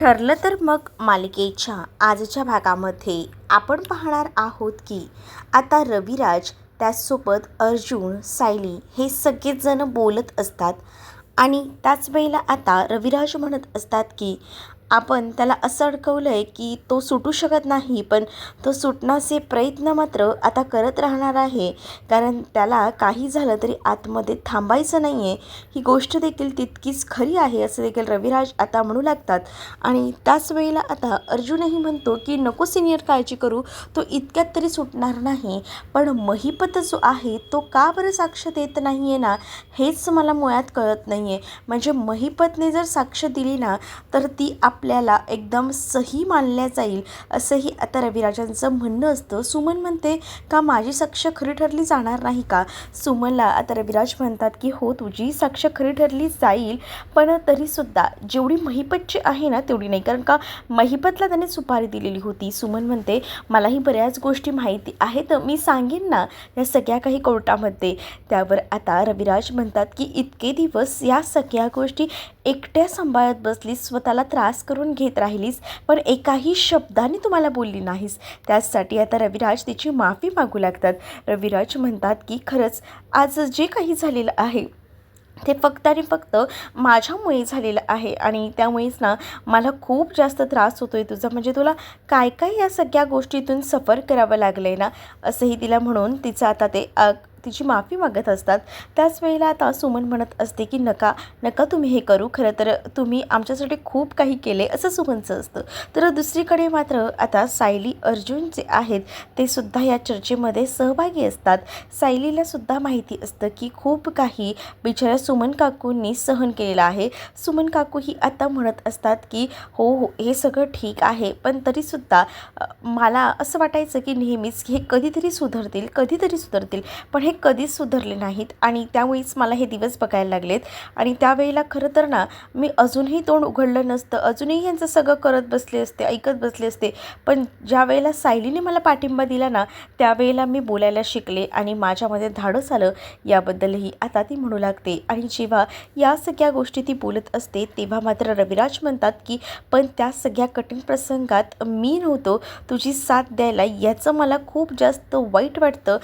ठरलं तर मग मालिकेच्या आजच्या भागामध्ये आपण पाहणार आहोत की आता रविराज त्याचसोबत अर्जुन सायली हे सगळेच जण बोलत असतात आणि त्याच वेळेला आता रविराज म्हणत असतात की आपण त्याला असं अडकवलं आहे की तो सुटू शकत नाही, पण तो सुटण्याचे प्रयत्न मात्र आता करत राहणार आहे. कारण त्याला काही झालं तरी आतमध्ये थांबायचं नाही आहे. ही गोष्ट देखील तितकीच खरी आहे असं देखील रविराज आता म्हणू लागतात. आणि त्याच वेळेला आता अर्जुनही म्हणतो की नको सिनियर, काळजी करू, तो इतक्यात तरी सुटणार नाही. पण महिपत जो आहे तो का बरं साक्ष देत नाही आहे ना, हेच मला मुळात कळत नाही आहे. म्हणजे महिपतने जर साक्ष दिली ना तर ती आपल्याला एकदम सही मानल्या जाईल असंही आता रविराजांचं म्हणणं असतं. सुमन म्हणते का माझी साक्ष खरी ठरली जाणार नाही का? सुमनला आता रविराज म्हणतात की हो, तुझी साक्ष खरी ठरली जाईल, पण तरीसुद्धा जेवढी महिपतची आहे ना तेवढी नाही, कारण का महिपतला त्याने सुपारी दिलेली होती. सुमन म्हणते मलाही बऱ्याच गोष्टी माहिती आहेत, मी सांगेन ना या सगळ्या काही कोर्टामध्ये. त्यावर आता रविराज म्हणतात की इतके दिवस या सगळ्या गोष्टी एकट्या सांभाळत बसलीस, स्वतःला त्रास करून घेत राहिलीस, पण एकाही शब्दाने तुम्हाला बोलली नाहीस. त्यासाठी आता रविराज तिची माफी मागू लागतात. रविराज म्हणतात की खरंच आज जे काही झालेलं आहे ते फक्त आणि फक्त माझ्यामुळे झालेलं आहे आणि त्यामुळेच ना मला खूप जास्त त्रास होतो आहे तुझा. म्हणजे तुला काय काय या सगळ्या गोष्टीतून सफर करावं लागलं आहे ना, असंही तिला म्हणून तिचं आता ते तिची माफी मागत असतात. त्याच वेळेला आता सुमन म्हणत असते की नका नका तुम्ही हे करू, खरं तर तुम्ही आमच्यासाठी खूप काही केले असं सुमनचं असतं. तर दुसरीकडे मात्र आता सायली अर्जुन जे आहेत ते सुद्धा या चर्चेमध्ये सहभागी असतात. सायलीला सुद्धा माहिती असतं की खूप काही बिचाऱ्या सुमन काकूंनी सहन केलेलं आहे. सुमन काकू ही आता म्हणत असतात की हो हो, हे सगळं ठीक आहे, पण तरीसुद्धा मला असं वाटायचं की नेहमीच हे कधीतरी सुधारतील कधीतरी सुधारतील, पण हे कधीच सुधारले नाहीत आणि त्यामुळेच मला हे दिवस बघायला लागलेत. आणि त्यावेळेला खरं तर ना मी अजूनही तोंड उघडलं नसतं, अजूनही यांचं सगळं करत बसले असते, ऐकत बसले असते. पण ज्या वेळेला सायलीने मला पाठिंबा दिला ना त्यावेळेला मी बोलायला शिकले आणि माझ्यामध्ये धाडस आलं, याबद्दलही आता ती म्हणू लागते. आणि जेव्हा या सगळ्या गोष्टी ती बोलत असते तेव्हा मात्र रविराज म्हणतात की पण त्या सगळ्या कठीण प्रसंगात मी नव्हतो तुझी साथ द्यायला, याचं मला खूप जास्त वाईट वाटतं,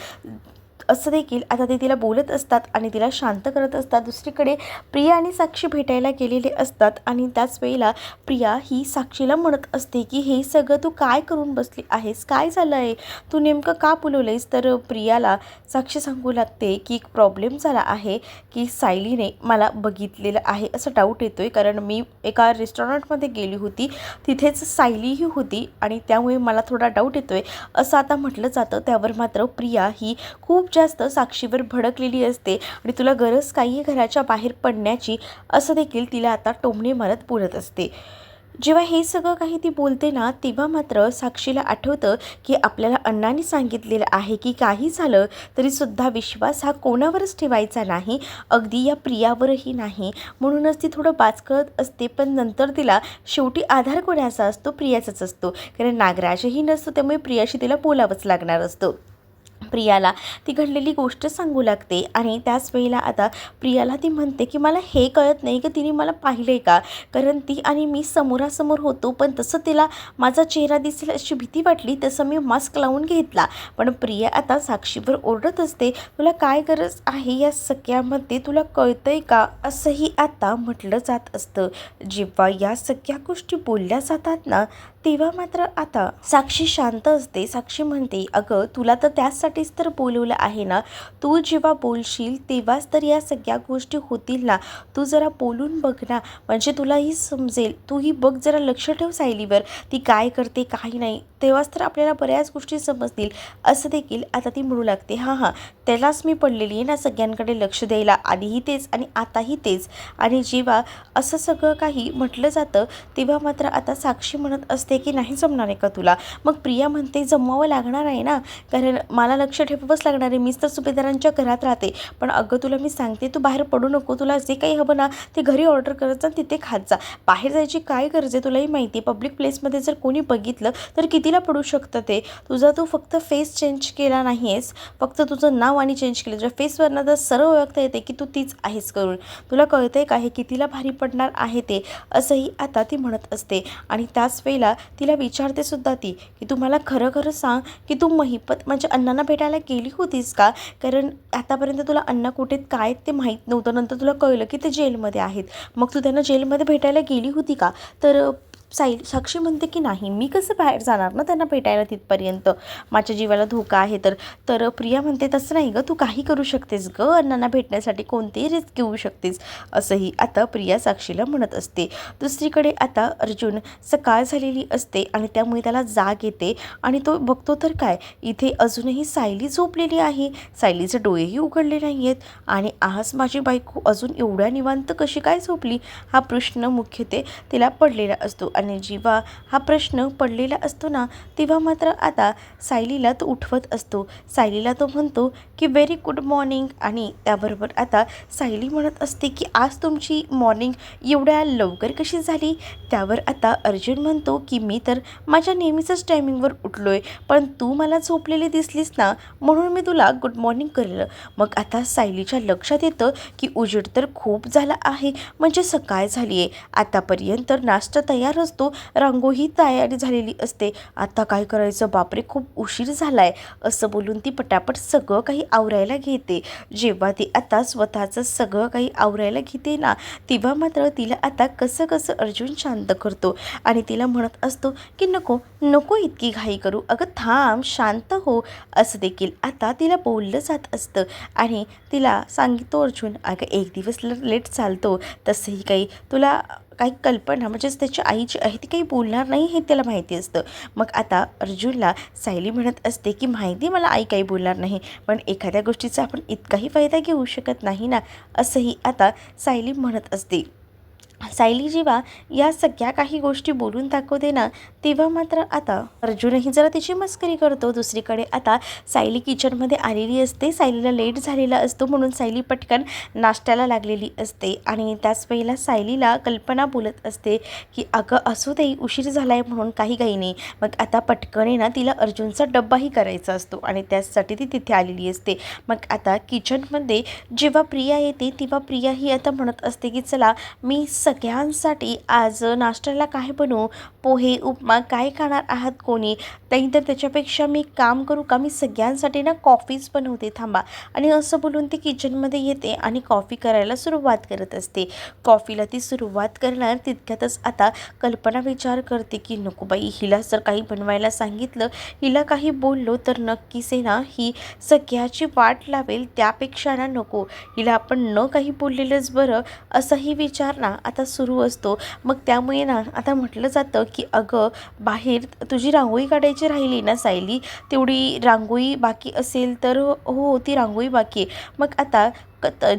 असं देखील आता ते तिला बोलत असतात आणि तिला शांत करत असतात. दुसरीकडे प्रिया आणि साक्षी भेटायला गेलेले असतात आणि त्याच वेळेला प्रिया ही साक्षीला म्हणत असते की हे सगळं तू काय करून बसली आहेस, काय झालं आहे, तू नेमकं का बोलवलं आहेस. तर प्रियाला साक्षी सांगू लागते की एक प्रॉब्लेम झाला आहे की सायलीने मला बघितलेलं आहे असं डाऊट येतो आहे, कारण मी एका रेस्टॉरंटमध्ये गेली होती, तिथेच सायलीही होती आणि त्यामुळे मला थोडा डाऊट येतो आहे असं आता म्हटलं जातं. त्यावर मात्र प्रिया ही खूप जास्त साक्षीवर भडकलेली असते आणि तुला गरज काही आहे घराच्या बाहेर पडण्याची, असं देखील तिला आता टोमणे मारत बोलत असते. जेव्हा हे सगळं काही ती बोलते ना तेव्हा मात्र साक्षीला आठवतं की आपल्याला अण्णांनी सांगितलेलं आहे की काही झालं तरीसुद्धा विश्वास हा कोणावरच ठेवायचा नाही, अगदी या प्रियावरही नाही. म्हणूनच ती थोडं बाचकळत असते, पण नंतर तिला शेवटी आधार कोणाचा असतो, प्रियाचाच असतो, कारण नागराजही नसतो, त्यामुळे प्रियाशी तिला बोलावंच लागणार असतं. प्रियाला ती घडलेली गोष्ट सांगू लागते आणि त्याच वेळेला आता प्रियाला ती म्हणते की मला हे कळत नाही की तिने मला पाहिलं आहे का, कारण ती आणि मी समोरासमोर होतो, पण तसं तिला माझा चेहरा दिसेल अशी भीती वाटली, तसं मी मास्क लावून घेतला. पण प्रिया आता साक्षीवर ओरडत असते, तुला काय गरज आहे या सगळ्यामध्ये, तुला कळतंय का, असंही आता म्हटलं जात असतं. जेव्हा या सगळ्या गोष्टी बोलल्या जातात ना तेव्हा मात्र आता साक्षी शांत असते. साक्षी म्हणते अगं तुला तर त्याचसाठीच तर बोलवलं आहे ना, तू जेव्हा बोलशील तेव्हाच तर या सगळ्या गोष्टी होतील ना, तू जरा बोलून बघ ना, म्हणजे तुलाही समजेल, तूही बघ, जरा लक्ष ठेव सायलीवर, ती काय करते काही नाही, तेव्हाच तर आपल्याला बऱ्याच गोष्टी समजतील, असं देखील आता ती म्हणू लागते. हां हां, त्यालाच मी पडलेली आहे ना सगळ्यांकडे लक्ष द्यायला, आधीही तेच आणि आताही तेच. आणि जेव्हा असं सगळं काही म्हटलं जातं तेव्हा मात्र आता साक्षी म्हणत असते की नाही जमणार आहे का तुला. मग प्रिया म्हणते जमवावं लागणार आहे ना, कारण मला लक्ष ठेवावंच लागणार आहे, मीच तर सुभेदारांच्या घरात राहते. पण अगं तुला मी सांगते, तू बाहेर पडू नको, तुला जे काही हवं ना ते घरी ऑर्डर करत जा, तिथे खात जा. बाहेर जायची काय गरज आहे, तुलाही माहिती आहे पब्लिक प्लेसमध्ये जर कोणी बघितलं तर कितीला पडू शकतं ते. तू फक्त फेस चेंज केला नाही आहेस, फक्त तुझं नाव आणि चेंज केलं, तुझ्या फेसवरनं तर सरळ ओळखता येते की तू तीच आहेस करून. तुला कळतंय का हे कितीला भारी पडणार आहे ते, असंही आता ती म्हणत असते. आणि त्याच वेळेला तिला विचारते सुद्धा ती की तू मला खरं खरं सांग की तू महिपत म्हणजे अण्णांना भेटायला गेली होतीस का? कारण आतापर्यंत तुला अण्णा कुठे काय ते माहीत नव्हतं, नंतर तुला कळलं की ते जेलमध्ये आहेत. मग तू त्यांना जेलमध्ये भेटायला गेली होती का? तर साक्षी म्हणते की नाही, मी कसं बाहेर जाणार ना त्यांना भेटायला तिथपर्यंत, माझ्या जीवाला धोका आहे तर. तर प्रिया म्हणते तसं नाही गं, तू काही करू शकतेस गं, अण्णांना भेटण्यासाठी कोणतीही रिस्क घेऊ शकतेस, असंही आता प्रिया साक्षीला म्हणत असते. दुसरीकडे आता अर्जुन सकाळ झालेली असते आणि त्यामुळे त्याला जाग येते आणि तो बघतो तर काय, इथे अजूनही सायली झोपलेली आहे. सायलीचे डोळेही उघडले नाही आहेत आणि आज माझी बायको अजून एवढ्या निवांत कशी काय झोपली, हा प्रश्न मुख्यत्वे तिला पडलेला असतो. आणि जेव्हा हा प्रश्न पडलेला असतो ना, तेव्हा मात्र आता सायलीला तो उठवत असतो. सायलीला तो म्हणतो की व्हेरी गुड मॉर्निंग. आणि त्याबरोबर आता सायली म्हणत असते की आज तुमची मॉर्निंग एवढ्या लवकर कशी झाली? त्यावर आता अर्जुन म्हणतो की मी तर माझ्या नेहमीचंच टायमिंगवर उठलो आहे, पण तू मला झोपलेली दिसलीस ना, म्हणून मी तुला गुड मॉर्निंग केलं. मग आता सायलीच्या लक्षात येतं की उजेड तर खूप झाला आहे, म्हणजे सकाळ झाली आहे. आतापर्यंत नाश्ता तयार असतो, रांगोळी तयारी झालेली असते, आता काय करायचं, बापरे खूप उशीर झाला आहे, असं बोलून ती पटापट सगळं काही आवरायला घेते. जेव्हा ती आता स्वतःचं सगळं काही आवरायला घेते ना, तेव्हा मात्र तिला आता कसं कसं अर्जुन शांत करतो आणि तिला म्हणत असतो की नको नको इतकी घाई करू, अगं थांब, शांत हो, असं देखील आता तिला बोललं जात असतं. आणि तिला सांगिततो अर्जुन, अगं एक दिवस लेट चालतो, तसंही काही तुला काही कल्पना म्हणजेच त्याची आईची आहे ती काही बोलणार नाही हे त्याला माहिती असतं. मग आता अर्जुनला सायली म्हणत असते की माहिती मला आई काही बोलणार नाही, पण एखाद्या गोष्टीचा आपण इतकाही फायदा घेऊ शकत नाही ना, असंही आता सायली म्हणत असते. सायली जेव्हा या सगळ्या काही गोष्टी बोलून दाखवते ना, तेव्हा मात्र आता अर्जुनही जरा तिची मस्करी करतो. दुसरीकडे आता सायली किचनमध्ये आलेली असते, सायलीला लेट झालेला असतो म्हणून सायली पटकन नाश्त्याला लागलेली असते. आणि त्याच वेळेला सायलीला कल्पना बोलत असते की अगं असू दे, उशीर झाला आहे म्हणून काही नाही. मग आता पटकन ना तिला अर्जुनचा डब्बाही करायचा असतो आणि त्यासाठी ती तिथे आलेली असते. मग आता किचनमध्ये जेव्हा प्रिया येते तेव्हा प्रिया ही आता म्हणत असते की चला मी सगळ्यांसाठी आज नाश्त्याला काय बनवू, पोहे उपमा काय खाणार आहात कोणी, नाही तर त्याच्यापेक्षा मी काम करू का, मी सगळ्यांसाठी ना कॉफीच बनवते थांबा. आणि असं बोलून ती किचनमध्ये येते आणि कॉफी करायला सुरुवात करत असते. कॉफीला ती सुरुवात करणार तितक्यातच आता कल्पना विचार करते की नको बाई, हिला जर काही बनवायला सांगितलं, हिला काही बोललो तर नक्कीच आहे ना ही सगळ्याची वाट लावेल, त्यापेक्षा ना नको, हिला आपण न काही बोललेलंच बरं, असाही विचार ना आता सुरू असतो. मग त्यामुळे ना आता म्हटलं जातं की अगं बाहेर तुझी रांगोळी काढायची राहिली ना सायली, तेवढी रांगोळी बाकी असेल तर हो ती रांगोळी बाकी आहे. मग आता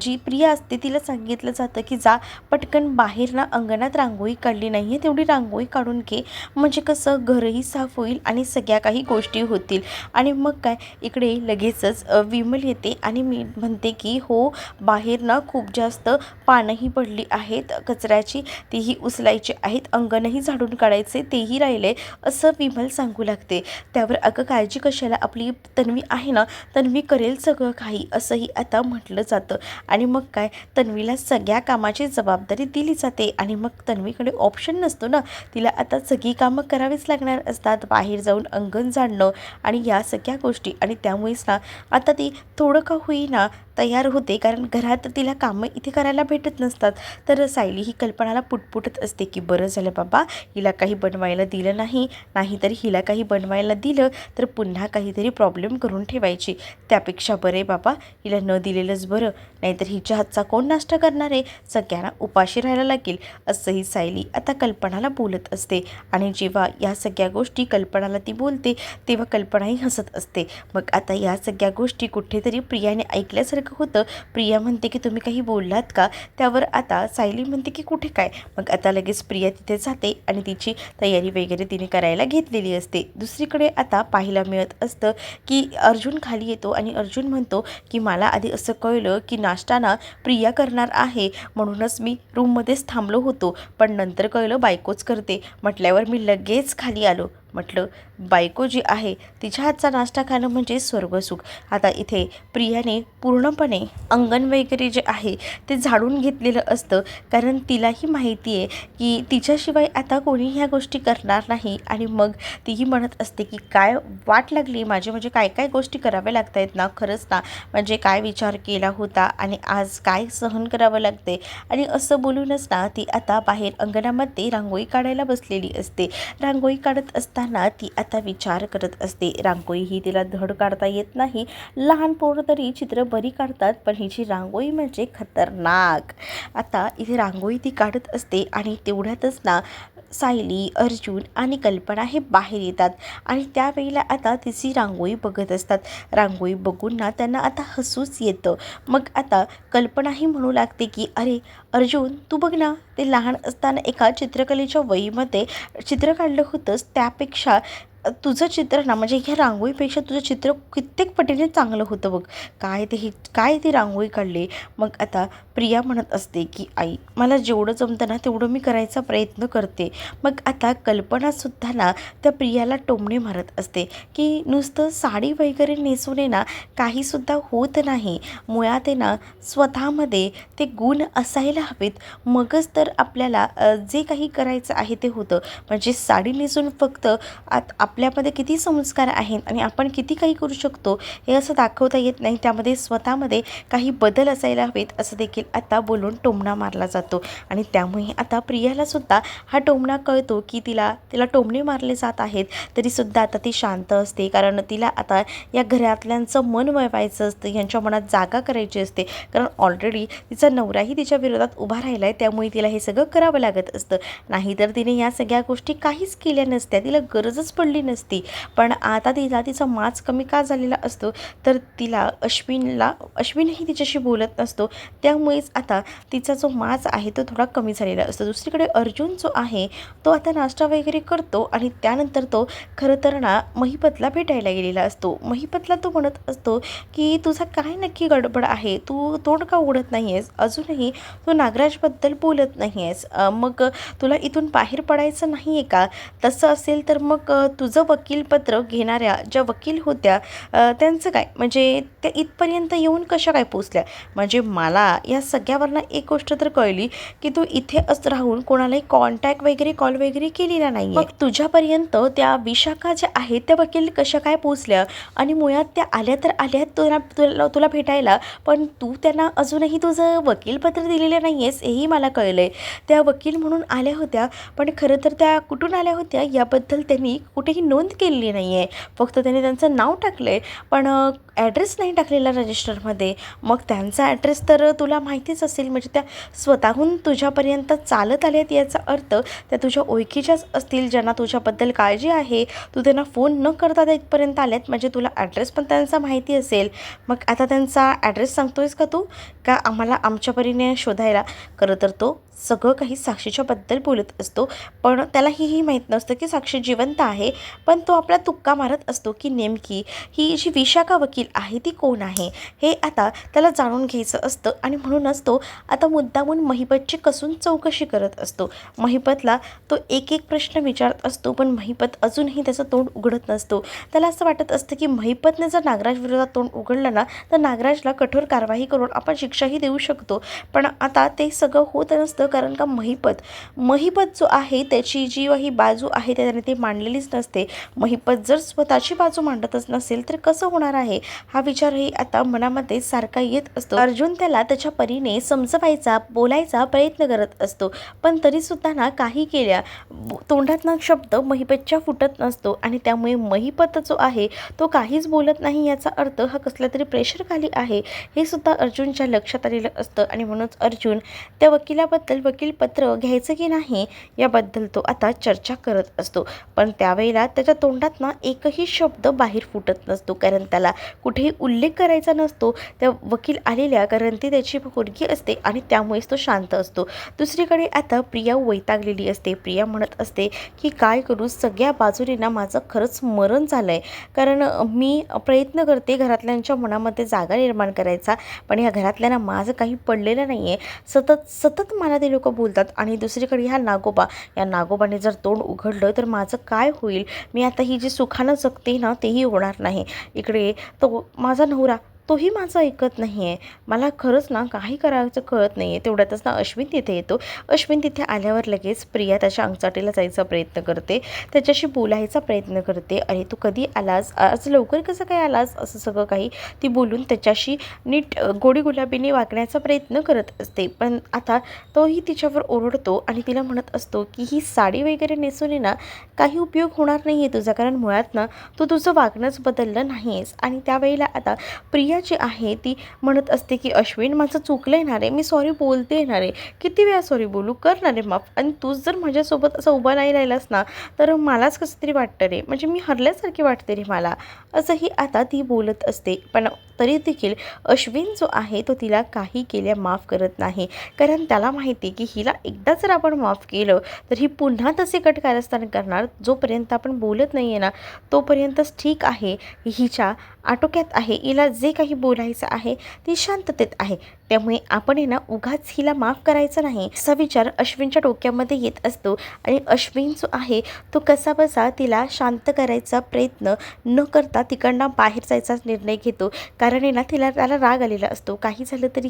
जी प्रिया असते तिला सांगितलं जातं की जा पटकन बाहेर ना अंगणात रांगोळी काढली नाही आहे, तेवढी रांगोळी काढून घे, म्हणजे कसं घरही साफ होईल आणि सगळ्या काही गोष्टी होतील. आणि मग काय इकडे लगेचच विमल येते आणि मी म्हणते की हो बाहेर ना खूप जास्त पानंही पडली आहेत कचऱ्याची, तीही उचलायची आहेत, अंगणही झाडून काढायचे तेही राहिले, असं विमल सांगू लागते. त्यावर अगं काळजी कशाला, आपली तन्वी आहे ना, तन्वी करेल सगळं काही, असंही आता म्हटलं जातं. आणि मग काय तन्वीला सगळ्या कामाची जबाबदारी दिली जाते आणि मग तन्वीकडे ऑप्शन नसतो ना, तिला आता सगळी कामं करावीच लागणार असतात, बाहेर जाऊन अंगण झाडणं आणि या सगळ्या गोष्टी. आणि त्यामुळेच ना आता ती थोडं का होईना तयार होते, कारण घरात तिला कामं इथे करायला भेटत नसतात. तर सायली ही कल्पनाला पुटपुटत असते की बरं झालं बाबा हिला काही बनवायला दिलं नाही, नाहीतर हिला काही बनवायला दिलं तर पुन्हा काहीतरी प्रॉब्लेम करून ठेवायची, त्यापेक्षा बरे बाबा हिला न दिलेलंच बरं, नाहीतर हिच्या हातचा कोण नाश्ता करणार आहे, सगळ्यांना उपाशी राहायला लागेल, असंही सायली आता कल्पनाला बोलत असते. आणि जेव्हा या सगळ्या गोष्टी कल्पनाला ती बोलते तेव्हा कल्पनाही हसत असते. मग आता या सगळ्या गोष्टी कुठेतरी प्रियाने ऐकल्यासारखं नेमकं होतं. प्रिया म्हणते की तुम्ही काही बोललात का? त्यावर आता सायली म्हणते की कुठे काय? मग आता लगेच प्रिया तिथे जाते आणि तिची तयारी वगैरे तिने करायला घेतलेली असते. दुसरीकडे आता पाहायला मिळत असतं की अर्जुन खाली येतो आणि अर्जुन म्हणतो की मला आधी असं कळलं की नाश्ता ना प्रिया करणार आहे, म्हणूनच मी रूममध्येच थांबलो होतो, पण नंतर कळलं बायकोच करते म्हटल्यावर मी लगेच खाली आलो. म्हटलं बायको जी आहे तिच्या हातचा नाश्ता खाणं म्हणजे स्वर्गसुख. आता इथे प्रियाने पूर्णपणे अंगण वगैरे जे आहे ते झाडून घेतलेलं असतं, कारण तिलाही माहिती आहे की तिच्याशिवाय आता कोणी ह्या गोष्टी करणार नाही. आणि मग तीही म्हणत असते की काय वाट लागली माझी, म्हणजे काय काय गोष्टी कराव्या लागत आहेत ना, खरंच ना, म्हणजे काय विचार केला होता आणि आज काय सहन करावं लागते. आणि असं बोलूनच ना ती आता बाहेर अंगणामध्ये रांगोळी काढायला बसलेली असते. रांगोळी काढत असताना ती आता विचार करत असते. रांगोळी ही तिला धड काढता येत नाही, लहान पोरं तरी चित्र बरी काढतात, पण हिची रांगोळी म्हणजे खतरनाक. आता इथे रांगोळी ती काढत असते आणि तेवढ्यातच ना सायली, अर्जुन आणि कल्पना हे बाहेर येतात आणि त्यावेळेला आता तिची रांगोळी बघत असतात. रांगोळी बघून ना त्यांना आता हसूच येतं. मग आता कल्पनाही म्हणू लागते की अरे अर्जुन, तू बघ ना, ते लहान असताना एका चित्रकलेच्या वहीमध्ये चित्र काढलं होतंस, त्यापेक्षा तुझं चित्र ना, म्हणजे ह्या रांगोळीपेक्षा तुझं चित्र कित्येक पटीने चांगलं होतं बघ. काय ती रांगोळी काढली. मग आता प्रिया म्हणत असते की आई, मला जेवढं जमतं ना तेवढं मी करायचा प्रयत्न करते. मग आता कल्पनासुद्धा ना त्या प्रियाला टोमणे मारत असते की नुसतं साडी वगैरे नेसून ना काहीसुद्धा होत नाही. मुळात ना स्वतःमध्ये ते गुण असायला हवेत, मगच तर आपल्याला जे काही करायचं आहे ते होतं. म्हणजे साडी नेसून फक्त आपल्यामध्ये किती संस्कार आहेत आणि आपण किती काही करू शकतो हे असं दाखवता येत नाही. त्यामध्ये स्वतःमध्ये काही बदल असायला हवेत असं देखील आता बोलून टोमणा मारला जातो. आणि त्यामुळे आता प्रियालासुद्धा हा टोमणा कळतो की तिला टोमणे मारले जात आहेत, तरीसुद्धा आता ती शांत असते. कारण तिला आता या घरातल्यांचं मन वळवायचं असतं, यांच्या मनात जागा करायची असते. कारण ऑलरेडी तिचा नवराही तिच्या विरोधात उभा राहिला आहे, त्यामुळे तिला हे सगळं करावं लागत असतं. नाहीतर तिने या सगळ्या गोष्टी काहीच केल्या नसत्या, तिला गरजच पडली नसती. पण आता तिचा माज कमी का झालेला असतो, तर तिला अश्विनही तिच्याशी बोलत नसतो, त्यामुळेच आता तिचा जो माज आहे तो थोडा कमी झालेला असतो. दुसरीकडे अर्जुन जो आहे तो आता नाश्ता वगैरे करतो आणि त्यानंतर तो खरं तर ना महिपतला भेटायला गेलेला असतो. महिपतला तो म्हणत असतो की तुझा काय नक्की गडबड आहे, तू तोंड का उघडत नाही आहेस, अजूनही तू नागराजबद्दल बोलत नाही आहेस, मग तुला इथून बाहेर पडायचं नाही आहे का? तसं असेल तर मग तुझं वकीलपत्र घेणाऱ्या ज्या वकील होत्या त्यांचं काय, म्हणजे त्या इथपर्यंत येऊन कशा काय पोचल्या? म्हणजे मला या सगळ्यावरनं एक गोष्ट तर कळली की तू इथे राहून कोणालाही कॉल वगैरे केलेला नाही. मग तुझ्यापर्यंत त्या विशाखा ज्या आहेत त्या वकील कशा काय पोचल्या? आणि मुळात त्या आल्या तर आल्यात तुला भेटायला, पण तू त्यांना अजूनही तुझं वकीलपत्र दिलेलं नाही आहेस हेही मला कळलं आहे. त्या वकील म्हणून आल्या होत्या, पण खरं तर त्या कुठून आल्या होत्या याबद्दल त्यांनी कुठेही नोंद केलेली नाही आहे. फक्त त्यांनी त्यांचं नाव टाकलं आहे, पण ॲड्रेस नाही टाकलेला रजिस्टरमध्ये. मग त्यांचा ॲड्रेस तर तुला माहितीच असेल, म्हणजे त्या स्वतःहून तुझ्यापर्यंत चालत आल्यात, याचा अर्थ त्या तुझ्या ओळखीच्याच असतील, ज्यांना तुझ्याबद्दल काळजी आहे. तू त्यांना फोन न करता त्या इथपर्यंत आल्यात, म्हणजे तुला ॲड्रेस पण त्यांचा माहिती असेल. मग आता त्यांचा ॲड्रेस सांगतोयस का तू, का आम्हाला आमच्या परीने शोधायला? खरं तर तो सगळं काही साक्षीच्याबद्दल बोलत असतो, पण त्याला हेही माहीत नसतं की साक्षी जिवंत आहे. पण तो आपला तुक्का मारत असतो की नेमकी ही जी विशाखा वकील आहे ती कोण आहे, हे आता त्याला जाणून घ्यायचं असतं. आणि म्हणूनच तो आता मुद्दामून महिपतची कसून चौकशी करत असतो. महिपतला तो एक प्रश्न विचारत असतो, पण महिपत अजूनही त्याचं तोंड उघडत नसतो. त्याला असं वाटत असतं की महिपतने जर नागराज विरोधात तोंड उघडलं ना तर नागराजला कठोर कारवाई करून आपण शिक्षाही देऊ शकतो. पण आता ते सगळं होत नसतं, कारण का महिपत जो आहे त्याची जी ही बाजू आहे त्याने ती मांडलेलीच नसते. महिपत जर स्वतःची बाजू मांडतच नसेल तर कसं होणार आहे, हा विचारही आता मनामध्ये सारखा येत असतो. अर्जुन त्याला त्याच्या परीने समजवायचा, बोलायचा प्रयत्न करत असतो, पण तरीसुद्धा ना काही केल्या तोंडातनं शब्द महिपतच्या फुटत नसतो. आणि त्यामुळे महिपत जो आहे तो काहीच बोलत नाही, याचा अर्थ हा कसला तरी प्रेशर खाली आहे हे सुद्धा अर्जुनच्या लक्षात आलेलं असतं. आणि म्हणूनच अर्जुन त्या वकिलाबद्दल याबद्दल वकीलपत्र घ्यायचं की नाही याबद्दल तो आता चर्चा करत असतो. पण त्यावेळेला त्याच्या तोंडात ना एकही शब्द बाहेर फुटत नसतो, कारण त्याला कुठेही उल्लेख करायचा नसतो त्या वकील आलेल्या, कारण ती त्याची पोरगी असते आणि त्यामुळेच तो शांत असतो. दुसरीकडे आता प्रिया वैतागलेली असते. प्रिया म्हणत असते की काय करू, सगळ्या बाजूने ना माझं खरंच मरण झालं आहे. कारण मी प्रयत्न करते घरातल्यांच्या मनामध्ये जागा निर्माण करायचा, पण ह्या घरातल्यांना माझं काही पडलेलं नाही आहे. सतत सतत मला ते लोक बोलतात. आणि दुसरीकडे ह्या नागोबा, या नागोबाने जर तोंड उघडलं तर माझं काय होईल. मी आता ही जी सुखानं जगते ना तेही होणार नाही. इकडे तो माझा नवरा, तोही माझं ऐकत नाही आहे. मला खरंच ना काही करायचं कळत नाही आहे. तेवढ्यातच ना अश्विन तिथे येतो. अश्विन तिथे आल्यावर लगेच प्रिया त्याच्या अंगचाटीला जायचा प्रयत्न करते, त्याच्याशी बोलायचा प्रयत्न करते. अरे तू कधी आलास, आज लवकर कसं काय आलास, असं सगळं काही ती बोलून त्याच्याशी नीट गोडी गुलाबीने वागण्याचा प्रयत्न करत असते. पण आता तोही तिच्यावर ओरडतो आणि तिला म्हणत असतो की ही साडी वगैरे नेसून ना काही उपयोग होणार नाही आहे तुझा, कारण मुळात ना तू तुझं वागणंच बदललं नाही आहेस. आणि त्यावेळेला आता प्रिया जी आहे ती म्हणत असते की अश्विन माझं चुकलं येणार आहे, मी सॉरी बोलते येणार आहे, किती वेळा सॉरी बोलू, करणार आहे माफ. आणि तूच जर माझ्यासोबत असं उभा नाही राहिलास ना तर मलाच कसं तरी वाटतं रे, म्हणजे मी हरल्यासारखी वाटते रे मला, असंही आता ती बोलत असते. पण तरी देखील अश्विन जो आहे तो तिला काही केल्या माफ करत नाही, कारण त्याला माहिती की हिला एकदा जर आपण माफ केलं तर ही पुन्हा तसे कट कारस्थान करणार. जोपर्यंत आपण बोलत नाही आहे ना तोपर्यंतच ठीक आहे, हिच्या आटोक्यात आहे, हिला जे काही बोलायचं आहे ती शांततेत आहे. त्यामुळे आपण ना उगाच हिला माफ करायचं नाही असा विचार अश्विनच्या डोक्यामध्ये येत असतो. आणि अश्विन जो आहे तो कसा बसा तिला शांत करायचा प्रयत्न न करता तिकडनं बाहेर जायचा निर्णय घेतो, कारण ना त्याला राग आलेला असतो. काही झालं तरी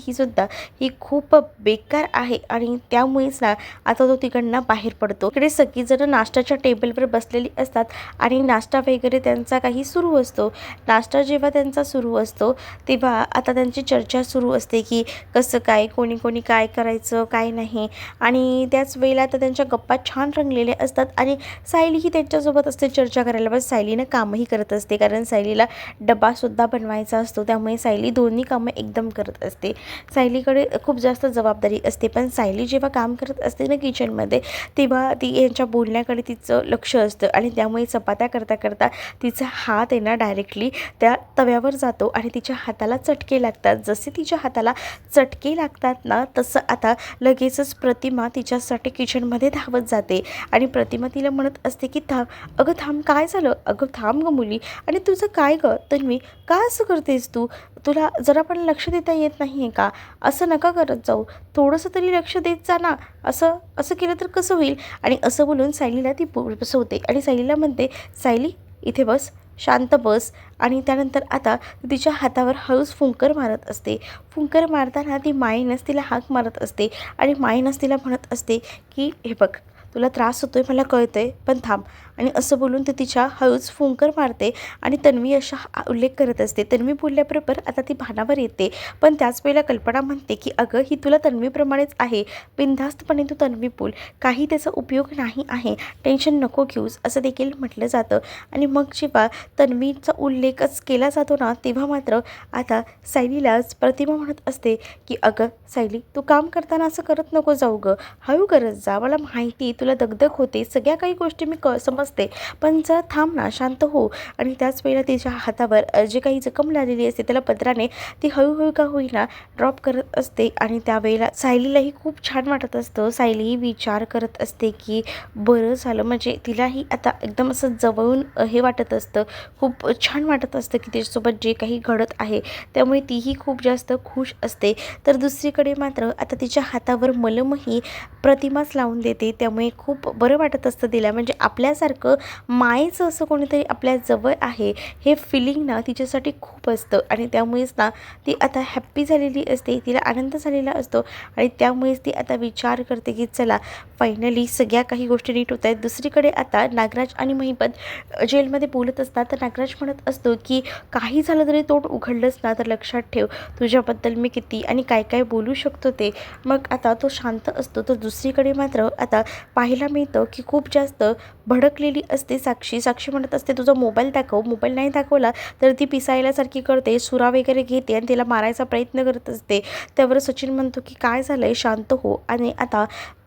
ही खूप बेकार आहे आणि त्यामुळेच ना आता तो तिकडनं बाहेर पडतो. इकडे सगळीजणं नाश्त्याच्या टेबलवर बसलेली असतात आणि नाश्ता वगैरे त्यांचा काही सुरू असतो. नाश्ता जेव्हा त्यांचा सुरू असतो तेव्हा आता त्यांची चर्चा सुरू असते की कसं काय, कोणी कोणी काय करायचं काय नाही. आणि त्याच वेळेला आता त्यांच्या गप्पा छान रंगलेल्या असतात आणि सायलीही त्यांच्यासोबत असते चर्चा करायला. बस सायलीनं कामही करत असते, कारण सायलीला डबासुद्धा बनवायचा असतो, त्यामुळे सायली दोन्ही कामं एकदम करत असते. सायलीकडे खूप जास्त जबाबदारी असते. पण सायली जेव्हा काम करत असते ना किचनमध्ये तेव्हा ती यांच्या बोलण्याकडे तिचं लक्ष असतं आणि त्यामुळे चपात्या करता करता तिचा हात आहे ना डायरेक्टली त्या तव्यावर जातो आणि तिच्या हाताला चटके लागतात. जसे तिच्या हाताला चटके लागतात ना तसं आता लगेचच प्रतिमा तिच्यासाठी किचनमध्ये धावत जाते आणि प्रतिमा तिला म्हणत असते की अगं थांब, काय झालं, अगं थांब गं मुली, आणि तुझं काय गं तन्वी, का असं करतेस तू, तुला जरा पण लक्ष देता येत नाही आहे का, असं नका करत जाऊ, थोडंसं तरी लक्ष देत जा ना, असं असं केलं तर कसं होईल. आणि असं बोलून सायलीला ती बसवते आणि सायलीला म्हणते सायली इथे बस, शांत बस. आणि त्यानंतर आता तिच्या हातावर हळूच फुंकर मारत असते. फुंकर मारताना ती मायनस तिला हाक मारत असते आणि मायनस तिला म्हणत असते की हे बघ तुला त्रास होतोय मला कळतं आहे, पण थांब. आणि असं बोलून ते तिच्या हळूच फुंकर मारते आणि तन्वी अशा उल्लेख करत असते. तन्वी बोलल्याबरोबर आता ती भानावर येते, पण त्याच वेळेला कल्पना म्हणते की अगं ही तुला तन्वीप्रमाणेच आहे, बिनधास्तपणे तू तन्वी बोल, काही त्याचा उपयोग नाही आहे, टेन्शन नको घेऊस, असं देखील म्हटलं जातं. आणि मग जेव्हा तन्वीचा उल्लेखच केला जातो ना तेव्हा मात्र आता सायलीलाच प्रतिमा म्हणत असते की अगं सायली तू काम करताना असं करत नको जाऊ गं, हळू करत जा, मला माहिती तुला दगदग होते, सगळ्या काही गोष्टी मी समजते, पण जर थांब ना, शांत हो. आणि त्याच वेळेला तिच्या हातावर जे काही जखम लागलेली असते त्याला पत्राने ती हळूहळू का होईना ड्रॉप करत असते. आणि त्यावेळेला सायलीलाही खूप छान वाटत असतं. सायलीही विचार करत असते की बरं झालं, म्हणजे तिलाही आता एकदम असं जवळून हे वाटत असतं, खूप छान वाटत असतं की तिच्यासोबत जे काही घडत आहे, त्यामुळे तीही खूप जास्त खुश असते. तर दुसरीकडे मात्र आता तिच्या हातावर मलमही प्रतिमाच लावून देते, त्यामुळे खूप बरं वाटत असतं तिला, म्हणजे आपल्यासारखं मायेचं असं कोणीतरी आपल्या जवळ आहे हे फिलिंग ना तिच्यासाठी खूप असतं. आणि त्यामुळेच ना ती आता हॅप्पी झालेली असते, तिला आनंद झालेला असतो. आणि त्यामुळेच ती आता विचार करते की चला फायनली सगळ्या काही गोष्टी नीट होत आहेत. दुसरीकडे आता नागराज आणि महिपत जेलमध्ये बोलत असतात, तर नागराज म्हणत असतो की काही झालं तरी तोंड उघडलंच ना तर लक्षात ठेव तुझ्याबद्दल मी किती आणि काय काय बोलू शकतो ते. मग आता तो शांत असतो. तर दुसरीकडे मात्र आता पाहायला मिळतं की खूप जास्त भडकलेली असते साक्षी. साक्षी म्हणत असते तुझा मोबाईल दाखव. मोबाईल नाही दाखवला तर ती पिसायल्यासारखी करते, सुरा वगैरे घेते आणि तिला मारायचा प्रयत्न करत असते. त्यावर सचिन म्हणतो की काय झालंय, शांत हो. आणि आता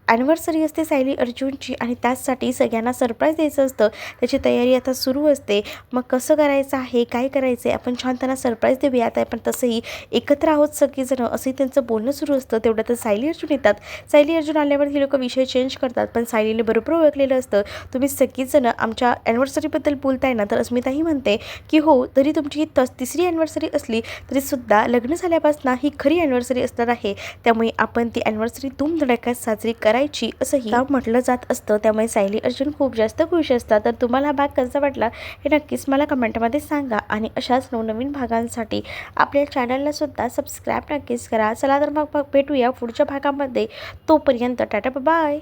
ॲनिव्हर्सरी असते सायली अर्जुनची आणि त्याचसाठी सगळ्यांना सरप्राईज द्यायचं असतं. त्याची तयारी आता सुरू असते. मग कसं करायचं आहे, काय करायचं आहे, आपण छान त्यांना सरप्राईज देऊया. आता आपण तसंही एकत्र आहोत सगळेजणं असंही त्यांचं बोलणं सुरू असतं. तेवढं तर सायली अर्जुन येतात. सायली अर्जुन आल्यावर ही लोकं विषय चेंज करतात, पण सायलीने बरोबर ओळखलेलं असतं. तुम्ही सगळीजणं आमच्या ॲनिव्हर्सरीबद्दल बोलताय ना. तर अस्मिताही म्हणते की हो, तरी तुमची ही तिसरी ॲनिव्हर्सरी असली तरीसुद्धा लग्न झाल्यापासून ही खरी ॲनिव्हर्सरी असणार आहे. त्यामुळे आपण ती ॲनिव्हर्सरी धूमधडाक्यात साजरी करायची असंही म्हटलं जात असतं. त्यामुळे सायली अर्जुन खूप जास्त खुश असतात. तर तुम्हाला हा भाग कसा वाटला हे नक्कीच मला कमेंटमध्ये सांगा आणि अशाच नवनवीन भागांसाठी आपल्या चॅनलला सुद्धा सबस्क्राईब नक्कीच करा. चला तर मग भेटूया पुढच्या भागामध्ये. तोपर्यंत टाटा बाय.